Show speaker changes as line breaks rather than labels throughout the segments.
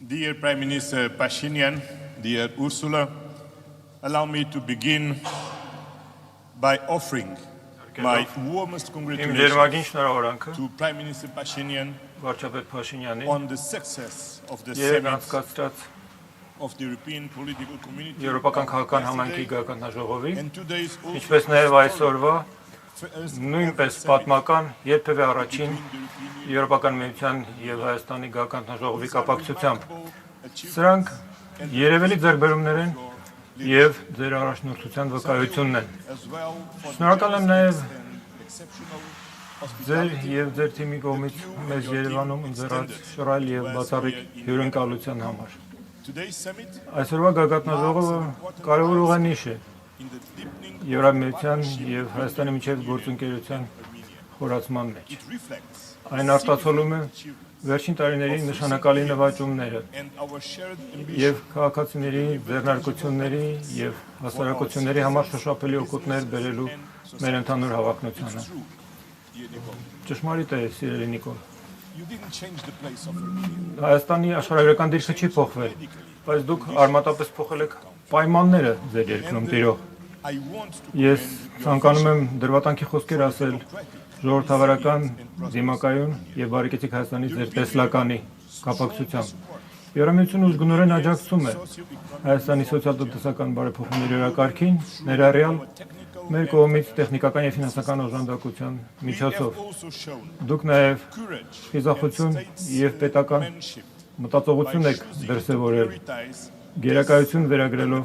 Dear Prime Minister Pashinyan, dear Ursula, allow me to begin by offering my warmest congratulations to Prime Minister Pashinyan on the success of the summit of the European political community and today's
նույնպես պատմական երբևէ առաջին Եվրոպական միության եւ Հայաստանի գաղափարաժողովի կապակցությամբ սրանք երևելի ձեռքբերումներ են եւ ձեր առաջնորդության վկայությունն են շնորհակալ եմ նաեւ ձեր եւ ձեր թիմի կողմից մեզ Երևանում ընձեռած շռայլ եւ բացառիկ հյուրընկալության համար այսօրվա գաղափարաժողովը կարևոր ուղանիշ է Եվրամիության եւ Հայաստանի միջև գործընկերության խորացման մեջ։ Այն արտացոլում է վերջին տարիների նշանակալի նվաճումները եւ քաղաքացիների ձեռնարկությունների եւ հասարակությունների համար շոշափելի օգուտներ բերելու մեր ընդհանուր հավակնությանը։ Ճշմարիտ է, սիրելի Նիկոլ։ Հայաստանի աշխարհագրական դիրքը չի փոխվել, բայց դուք արմատապես փոխել եք պայմանները ձեր երկրում տիրող։ Ես ցանկանում եմ դրվատանքի խոսքեր ասել ժողովրդավարական դիմակայուն եւ բարեկեցիկ Հայաստանի ձեր տեսլականի կապակցությամբ։ Եվրամիությունը ուժգնորեն աջակցում է Հայաստանի սոցիալ-տնտեսական բարեփոխումների օրակարգին, ներառյալ մեր կողմից տեխնիկական եւ ֆինանսական օժանդակության միջոցով։ Դուք նաեւ խիզախություն եւ պետական մտածողություն եք դրսեւորել, գերակայություն վերագրելով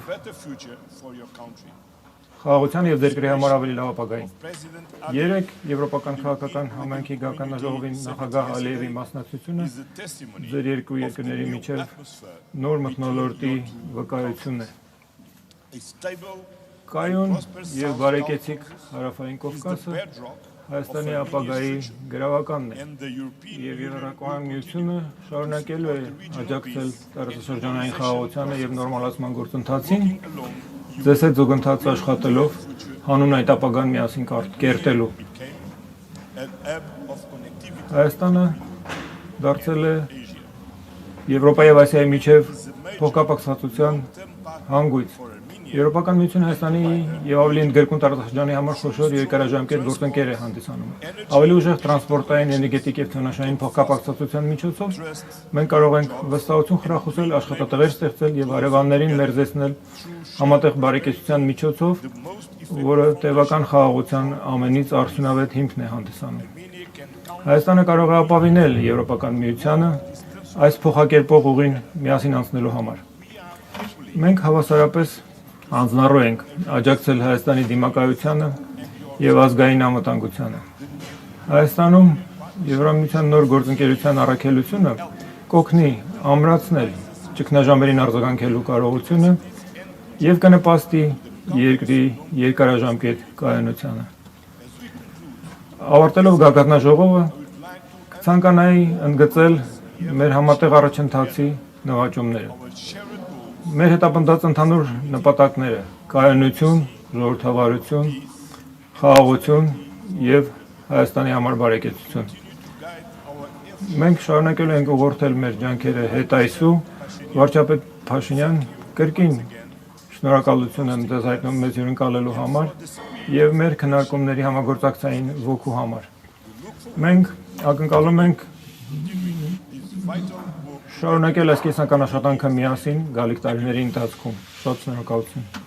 խաղաղության եւ երկրի համար ավելի լավ ապագային։ Երեք եվրոպական քաղաքական համայնքի գաղափարաժողովի նախագահ Ալիևի մասնակցությունը ձեր երկու երկրների միջև նոր մթնոլորտի վկայությունն է։ Կայուն եւ բարեկեցիկ հարավային Կովկասը Հայաստանի ապագայի գրավականն է եւ Եվրոպական միությունը շարունակելու է աջակցել տարածաշրջանային խաղաղությանը եւ նորմալացման գործընթացին ձեզ հետ զուգընթաց աշխատելով հանուն այդ ապագան միասին կերտելու։ Հայաստանը դարձել է Եվրոպայի եւ Ասիայի միջև փոխկապակցվածության հանգույց։ Եվրոպական միությունը Հայաստանի եւ ավելի ընդգրկուն տարածաշրջանի համար խոշոր երկարաժամկետ գործընկեր է հանդիսանում։ Ավելի ուժեղ տրանսպորտային, էներգետիկ եւ տնտեսային փոխկապակցվածության միջոցով մենք կարող ենք վստահություն խրախուսել, աշխատատեղեր ստեղծել եւ հարևաններին մերձեցնել համատեղ բարեկեցության միջոցով, որը տևական խաղաղության ամենից արդյունավետ հիմքն է հանդիսանում։ Հայաստանը կարող է ապավինել Եվրոպական միությանը այս փոխակերպող ուղին միասին անցնելու համար։ Մենք հավասարապես անձնառու ենք աջակցել Հայաստանի դիմակայությանը եւ ազգային անվտանգությանը։ Հայաստանում Եվրամիության նոր գործընկերության առաքելությունը կօգնի ամրացնել ճգնաժամերին արձագանքելու կարողությունը եւ կնպաստի երկրի երկարաժամկետ կայունությանը։ Ավարտելով գաղափարաժողովը կցանկանայի ընդգծել մեր համատեղ առաջընթացի նվաճումները։ Մեր հետապնդած ընդհանուր նպատակները կայունություն, ժողովրդավարություն, խաղաղություն եւ Հայաստանի համար բարեկեցություն։ Մենք շարունակելու ենք ուղղորդել մեր ջանքերը հետայսու վարչապետ Փաշինյան կրկին շնորհակալություն եմ ձեզ հայտնում մեզ հյուրընկալելու համար եւ մեր քննարկումների համագործակցային ոգու համար։ Մենք ակնկալում ենք շարունակել այս կենսական աշխատանքը միասին գալիք տարիների ընթացքում։ Շատ շնորհակալություն։